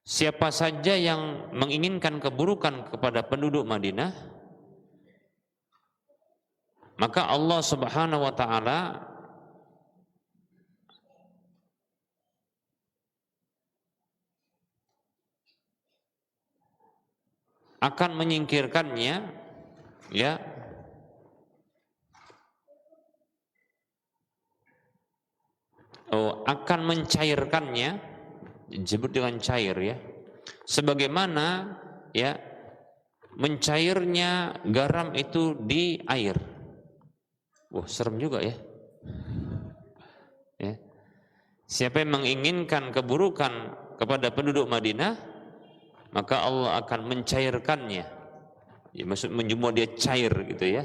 Siapa saja yang menginginkan keburukan kepada penduduk Madinah, maka Allah Subhanahu wa taala akan menyingkirkannya, ya, akan mencairkannya, disebut dengan cair ya, sebagaimana ya mencairnya garam itu di air. Wah, serem juga ya. Ya. Siapa yang menginginkan keburukan kepada penduduk Madinah, maka Allah akan mencairkannya. Ya, maksud menjemur dia cair gitu ya.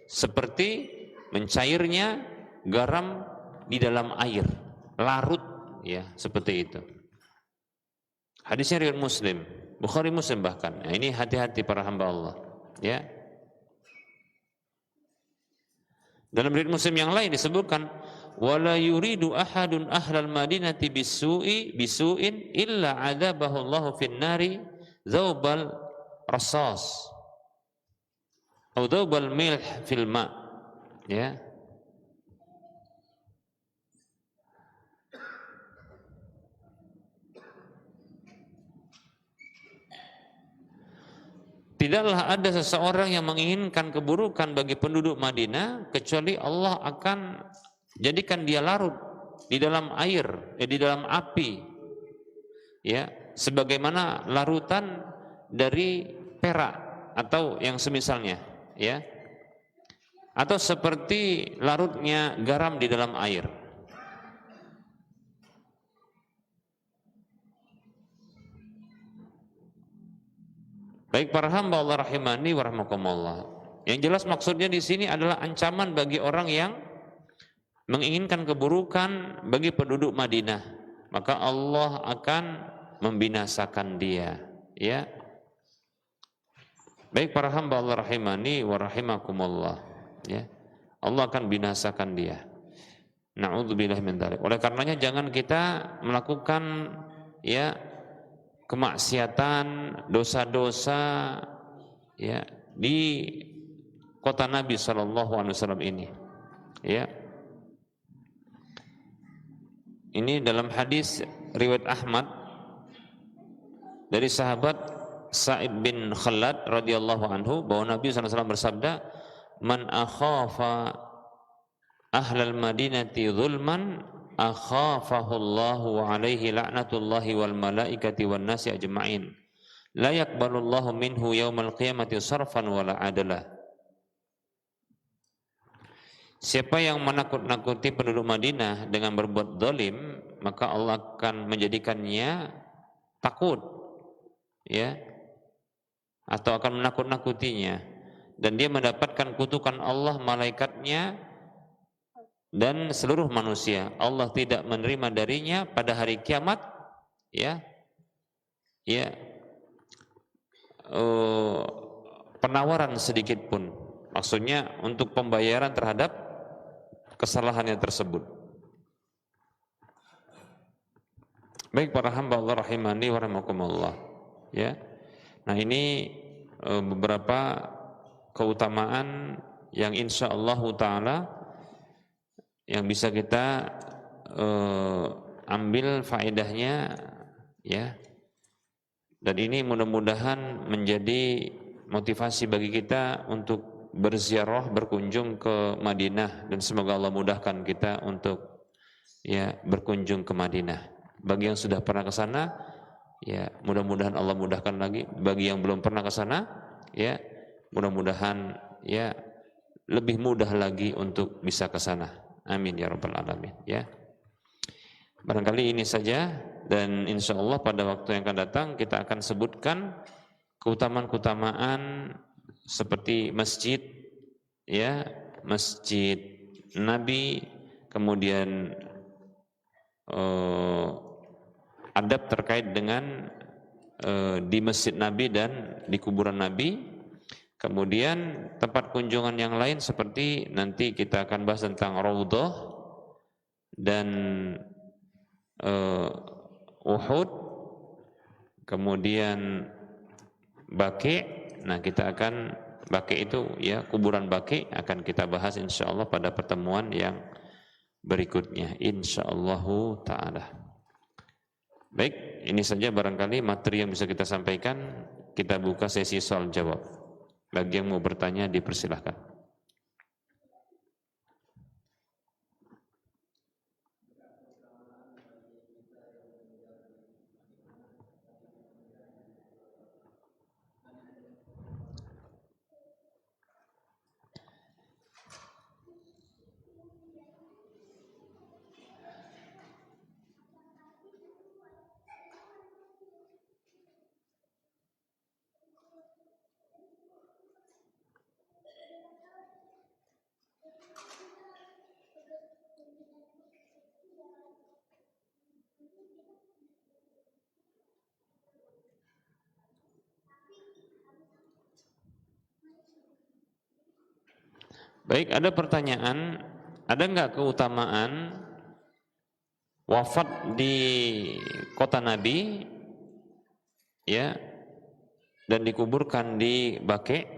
Seperti mencairnya garam di dalam air, larut ya, seperti itu. Hadisnya riwayat Muslim, Bukhari Muslim bahkan. Nah, ini hati-hati para hamba Allah, ya. Dalam riwayat Muslim yang lain disebutkan, wala yuridu ahadun ahlal madinati bisu'in illa adzabahu Allahu fin nari dzawbal rasas atau dzawbal milh fil ma, ya. Tidaklah ada seseorang yang menginginkan keburukan bagi penduduk Madinah kecuali Allah akan jadikan dia larut di dalam air, di dalam api, ya, sebagaimana larutan dari perak atau yang semisalnya, ya, atau seperti larutnya garam di dalam air. Baik para hamba Allah rahimani wa rahmakumullah. Yang jelas maksudnya di sini adalah ancaman bagi orang yang menginginkan keburukan bagi penduduk Madinah, maka Allah akan membinasakan dia, ya. Baik para hamba Allah rahimani wa rahimakumullah, ya. Allah akan binasakan dia. Na'udzubillah min dzalik. Oleh karenanya jangan kita melakukan ya kemaksiatan, dosa-dosa ya di kota Nabi sallallahu alaihi wasallam ini. Ya. Ini dalam hadis riwayat Ahmad dari sahabat Sa'id bin Khalad radhiyallahu anhu bahwa Nabi sallallahu alaihi wasallam bersabda, "Man akhafa ahlal madinati zulman akhafahu Allahu alaihi la'natullahi wal malaikati wan nasi ajma'in la yaqbalullahu minhu yaumal qiyamati sarfan wala adalah." Siapa yang menakut-nakuti penduduk Madinah dengan berbuat zalim, maka Allah akan menjadikannya takut, ya, atau akan menakut-nakutinya, dan dia mendapatkan kutukan Allah, malaikatnya, dan seluruh manusia. Allah tidak menerima darinya pada hari kiamat, ya, ya, penawaran sedikit pun. Maksudnya untuk pembayaran terhadap kesalahannya tersebut. Baik para hamba Allah rahimani wa rahimakumullah, ya. Nah, ini beberapa keutamaan yang insyaallah taala yang bisa kita ambil faedahnya, ya. Dan ini mudah-mudahan menjadi motivasi bagi kita untuk berziarah, berkunjung ke Madinah, dan semoga Allah mudahkan kita untuk ya berkunjung ke Madinah. Bagi yang sudah pernah ke sana, ya mudah-mudahan Allah mudahkan lagi. Bagi yang belum pernah ke sana, ya mudah-mudahan ya lebih mudah lagi untuk bisa ke sana. Amin ya rabbal alamin. Ya. Barangkali ini saja, dan insya Allah pada waktu yang akan datang kita akan sebutkan keutamaan-keutamaan seperti masjid, ya masjid Nabi, kemudian adab terkait dengan di masjid Nabi dan di kuburan Nabi. Kemudian tempat kunjungan yang lain seperti nanti kita akan bahas tentang Raudhah dan Uhud, kemudian Baqi'. Nah, kita akan Baqi' itu ya kuburan Baqi' akan kita bahas insyaallah pada pertemuan yang berikutnya insyaallah taala. Baik, ini saja barangkali materi yang bisa kita sampaikan. Kita buka sesi soal jawab. Bagi yang mau bertanya dipersilahkan. Baik, ada pertanyaan, ada nggak keutamaan wafat di kota Nabi, ya, dan dikuburkan di Baqi'?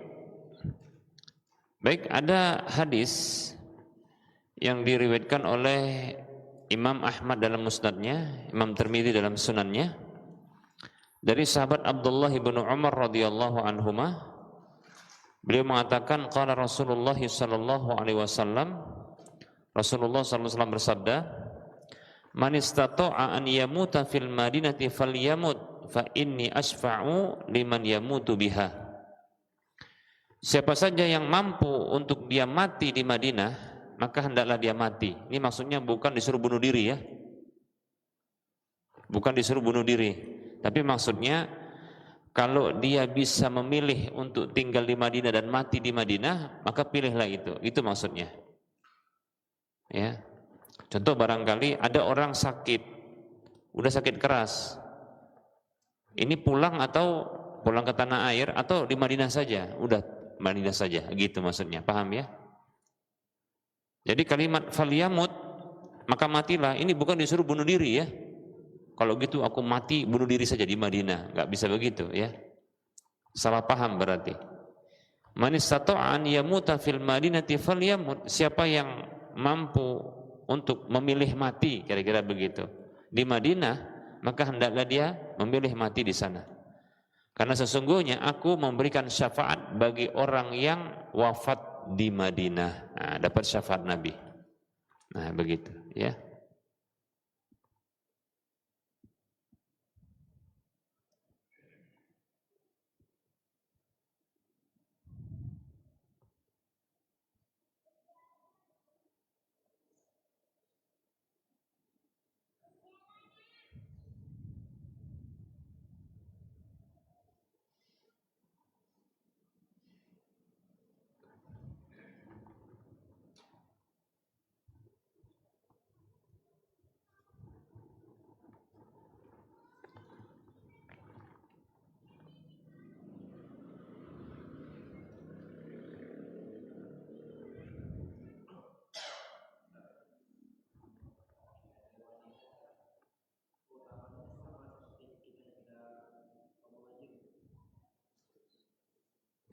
Baik, ada hadis yang diriwayatkan oleh Imam Ahmad dalam musnadnya, Imam Tirmidzi dalam sunannya, dari sahabat Abdullah bin Umar radhiyallahu anhuma. Beliau mengatakan, qala Rasulullah sallallahu alaihi wasallam, Rasulullah sallallahu alaihi wasallam bersabda, man istata'a an yamuta fil madinati falyamut fa inni asfa'u liman yamutu biha. Siapa saja yang mampu untuk dia mati di Madinah, maka hendaklah dia mati. Ini maksudnya bukan disuruh bunuh diri ya. Bukan disuruh bunuh diri, tapi maksudnya kalau dia bisa memilih untuk tinggal di Madinah dan mati di Madinah, maka pilihlah itu. Itu maksudnya. Ya. Contoh barangkali ada orang sakit, udah sakit keras. Ini pulang ke tanah air atau di Madinah saja? Udah Madinah saja, gitu maksudnya. Paham ya? Jadi kalimat falyamut, maka matilah. Ini bukan disuruh bunuh diri ya. Kalau gitu aku mati bunuh diri saja di Madinah, nggak bisa begitu ya. Salah paham berarti. Man istata'a an yamuta fil madinati falyamut. Siapa yang mampu untuk memilih mati, kira-kira begitu, di Madinah, maka hendaklah dia memilih mati di sana. Karena sesungguhnya aku memberikan syafaat bagi orang yang wafat di Madinah. Nah, dapat syafaat Nabi. Nah, begitu ya.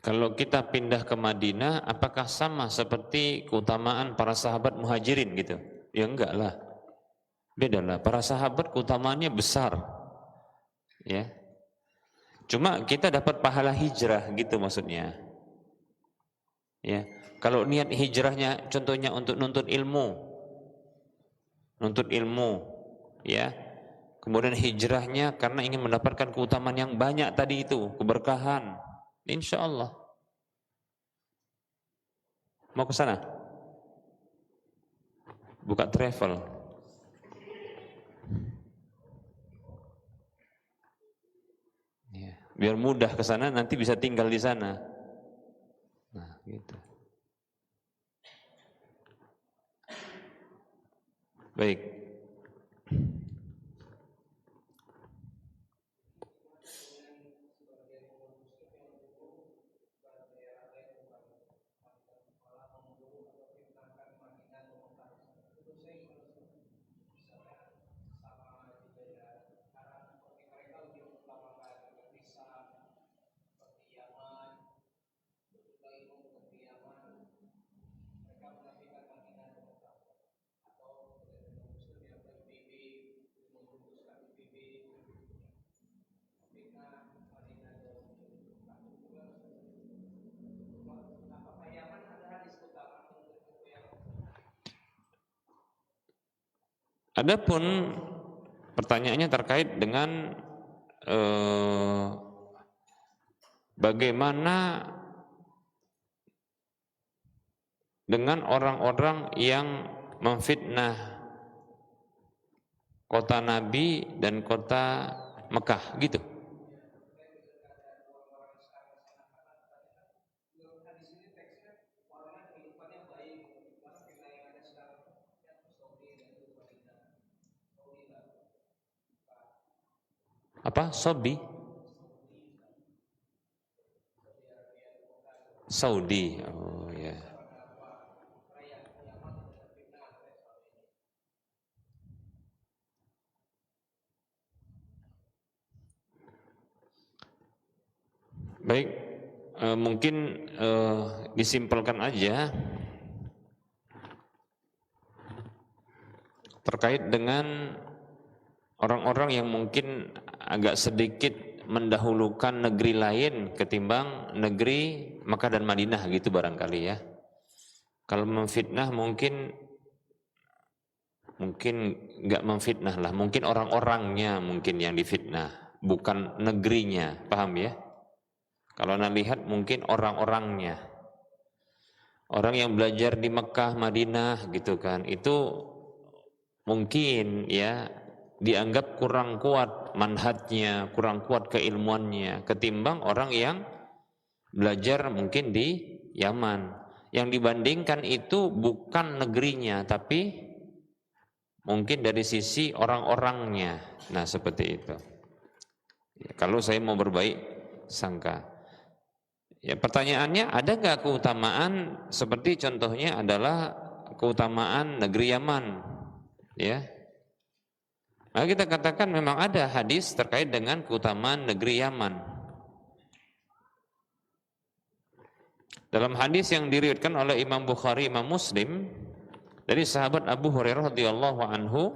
Kalau kita pindah ke Madinah, apakah sama seperti keutamaan para sahabat muhajirin gitu? Ya enggak lah, beda lah. Para sahabat keutamaannya besar, ya. Cuma kita dapat pahala hijrah gitu maksudnya. Ya, kalau niat hijrahnya contohnya untuk nuntut ilmu, ya. Kemudian hijrahnya karena ingin mendapatkan keutamaan yang banyak tadi itu, keberkahan. Insya Allah. Mau ke sana? Buka travel. Ya, biar mudah ke sana, nanti bisa tinggal di sana. Nah, gitu. Baik. Adapun pertanyaannya terkait dengan bagaimana dengan orang-orang yang memfitnah kota Nabi dan kota Mekah gitu. Apa? Saudi. Oh ya. Baik, mungkin disimpulkan aja terkait dengan orang-orang yang mungkin agak sedikit mendahulukan negeri lain ketimbang negeri Makkah dan Madinah gitu barangkali ya. Kalau memfitnah mungkin nggak memfitnah lah, mungkin orang-orangnya mungkin yang difitnah, bukan negerinya, paham ya? Kalau Anda lihat mungkin orang-orangnya, orang yang belajar di Mekah, Madinah gitu kan, itu mungkin ya dianggap kurang kuat manhajnya, kurang kuat keilmuannya ketimbang orang yang belajar mungkin di Yaman. Yang dibandingkan itu bukan negerinya, tapi mungkin dari sisi orang-orangnya. Nah seperti itu. Ya, kalau saya mau berbaik sangka. Ya pertanyaannya, ada nggak keutamaan seperti contohnya adalah keutamaan negeri Yaman? Ya, maka kita katakan memang ada hadis terkait dengan keutamaan negeri Yaman. Dalam hadis yang diriwayatkan oleh Imam Bukhari, Imam Muslim dari sahabat Abu Hurairah radhiyallahu anhu,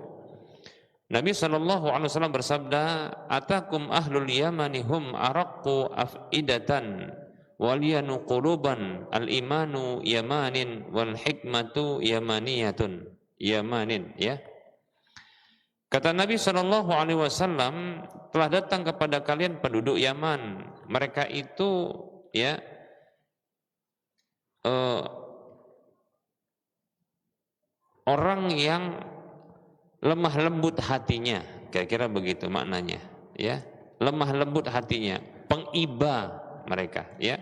Nabi SAW bersabda, "Atakum ahlul yamani hum araqqu afidatan waliyanu quluban, al-imanu yamanin wal hikmatu yamaniyatun." Yamanin, ya. Kata Nabi SAW, telah datang kepada kalian penduduk Yaman. Mereka itu ya orang yang lemah lembut hatinya, kira-kira begitu maknanya, ya. Lemah lembut hatinya, pengiba mereka, ya.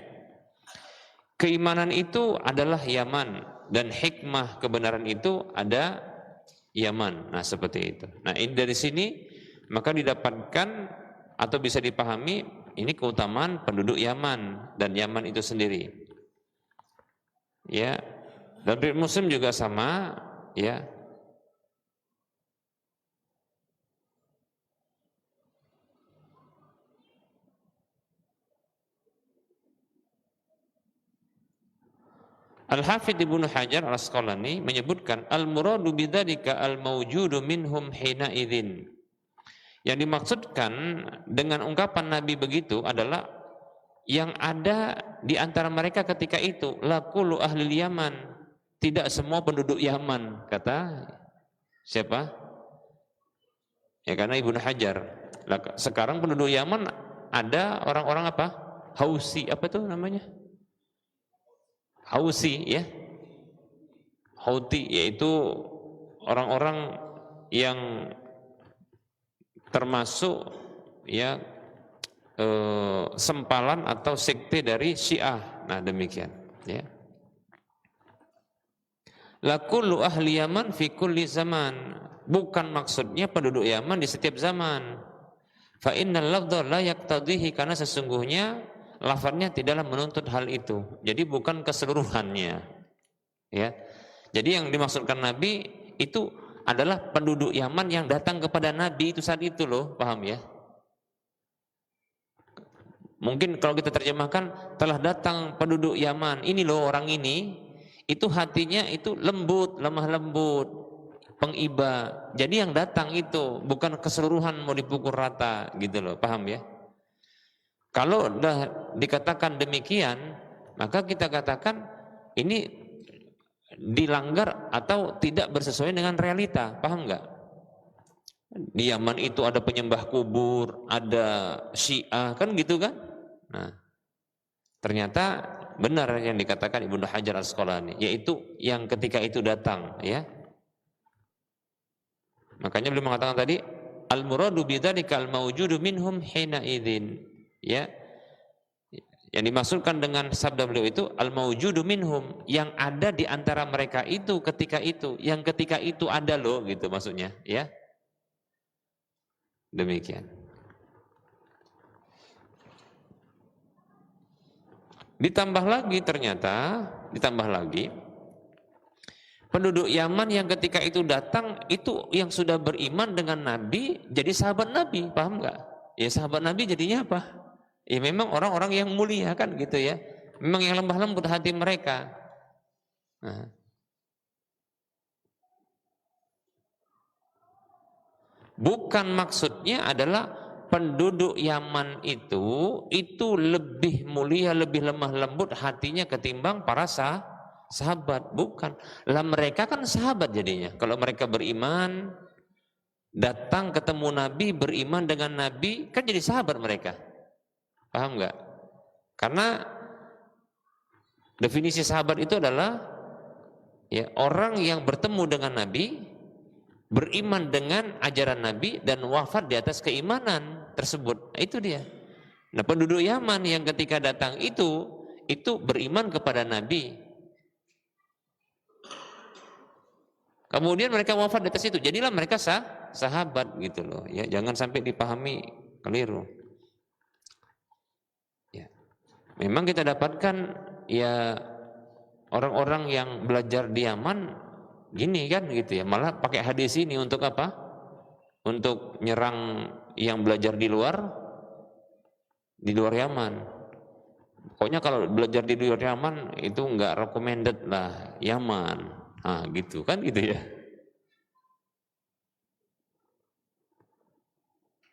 Keimanan itu adalah Yaman dan hikmah kebenaran itu ada Yaman. Nah, seperti itu. Nah, ini dari sini maka didapatkan atau bisa dipahami ini keutamaan penduduk Yaman dan Yaman itu sendiri. Ya. Dan riwayat Muslim juga sama, ya. Al-Hafidz Ibnu Hajar Al-Asqalani menyebutkan al-muradu bidzalika al-mawjudu minhum hina idzin. Yang dimaksudkan dengan ungkapan Nabi begitu adalah yang ada di antara mereka ketika itu, la kullu ahli Yaman, tidak semua penduduk Yaman, kata siapa? Ya karena Ibnu Hajar. Sekarang penduduk Yaman ada orang-orang apa? Hausi, apa tuh namanya? Hausi ya. Houthi, yaitu orang-orang yang termasuk ya sempalan atau sekte dari Syiah. Nah, demikian ya. La kullu ahli Yaman fi kulli zaman. Bukan maksudnya penduduk Yaman di setiap zaman. Fa innal lafdha la yaqtadhihi, karena sesungguhnya lafadznya tidaklah menuntut hal itu. Jadi bukan keseluruhannya. Ya. Jadi yang dimaksudkan Nabi itu adalah penduduk Yaman yang datang kepada Nabi itu saat itu loh, paham ya? Mungkin kalau kita terjemahkan, telah datang penduduk Yaman, ini loh orang ini, itu hatinya itu lembut, lemah lembut, pengiba. Jadi yang datang itu bukan keseluruhan mau dipukul rata gitu loh, paham ya? Kalau udah dikatakan demikian, maka kita katakan ini dilanggar atau tidak bersesuaian dengan realita, paham nggak? Di Yaman itu ada penyembah kubur, ada Syiah, kan gitu kan? Nah, ternyata benar yang dikatakan Ibnu Hajar Al-Asqalani, yaitu yang ketika itu datang, ya. Makanya beliau mengatakan tadi, al-muradu bidzalika al-mawjudu minhum hina idzin, ya. Yang dimaksudkan dengan sabda beliau itu al-mawjudu minhum, yang ada di antara mereka itu ketika itu, yang ketika itu ada loh gitu maksudnya, ya. Demikian. Ditambah lagi ternyata, ditambah lagi penduduk Yaman yang ketika itu datang itu yang sudah beriman dengan Nabi jadi sahabat Nabi, paham nggak? Ya sahabat Nabi jadinya apa? Ya memang orang-orang yang mulia kan gitu ya. Memang yang lemah lembut hati mereka. Nah. Bukan maksudnya adalah penduduk Yaman itu lebih mulia, lebih lemah lembut hatinya ketimbang para sahabat. Bukan. Lah mereka kan sahabat jadinya. Kalau mereka beriman, datang ketemu Nabi, beriman dengan Nabi, kan jadi sahabat mereka. Paham nggak? Karena definisi sahabat itu adalah ya orang yang bertemu dengan Nabi, beriman dengan ajaran Nabi dan wafat di atas keimanan tersebut. Itu dia. Nah, penduduk Yaman yang ketika datang itu beriman kepada Nabi. Kemudian mereka wafat di atas itu. Jadilah mereka sahabat gitu loh. Ya, jangan sampai dipahami keliru. Memang kita dapatkan ya orang-orang yang belajar di Yaman gini kan gitu ya, malah pakai hadis ini untuk apa? Untuk nyerang yang belajar di luar Yaman. Pokoknya kalau belajar di luar Yaman itu enggak recommended lah Yaman. Ah gitu kan gitu ya.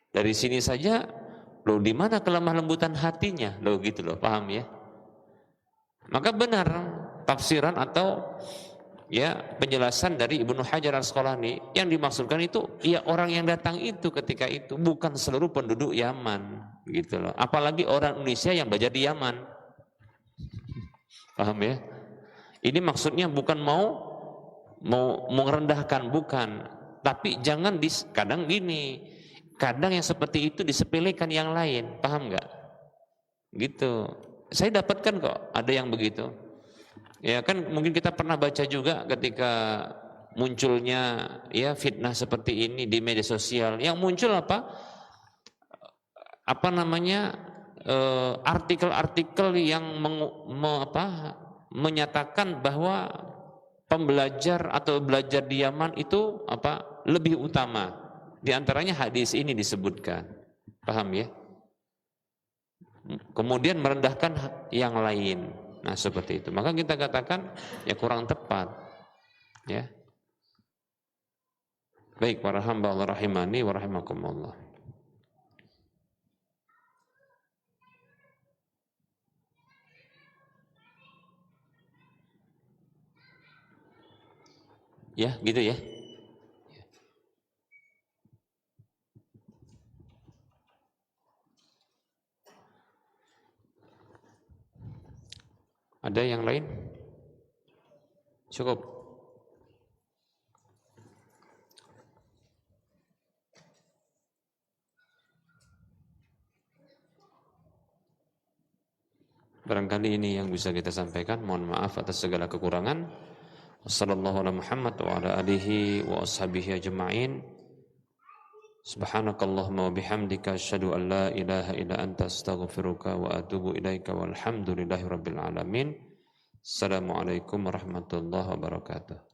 Dari sini saja loh, di mana kelemah lembutan hatinya? Loh gitu loh, paham ya? Maka benar tafsiran atau ya penjelasan dari Ibnu Hajar Al-Asqalani yang dimaksudkan itu ya orang yang datang itu ketika itu bukan seluruh penduduk Yaman gitu loh. Apalagi orang Indonesia yang belajar di Yaman. Paham ya? Ini maksudnya bukan mau merendahkan, bukan. Tapi jangan kadang gini. Kadang yang seperti itu disepelekan yang lain, paham nggak? Gitu. Saya dapatkan kok ada yang begitu. Ya kan mungkin kita pernah baca juga ketika munculnya ya fitnah seperti ini di media sosial. Yang muncul apa? Apa namanya? Artikel-artikel yang menyatakan bahwa pembelajar atau belajar di Yaman itu apa? Lebih utama. Di antaranya hadis ini disebutkan, paham ya? Kemudian merendahkan yang lain. Nah seperti itu. Maka kita katakan ya kurang tepat, ya. Baik para hamba Allah rahimani wa rahimakumullah. Ya, gitu ya. Ada yang lain? Cukup. Barangkali ini yang bisa kita sampaikan. Mohon maaf atas segala kekurangan. Wassallallahu ala Muhammad wa ala alihi wa ashabihi ajma'in. Subhanakallahumma wa bihamdika asyhadu an la ilaha illa anta astaghfiruka wa atubu ilaika walhamdulillahi rabbil alamin. Assalamualaikum warahmatullahi wabarakatuh.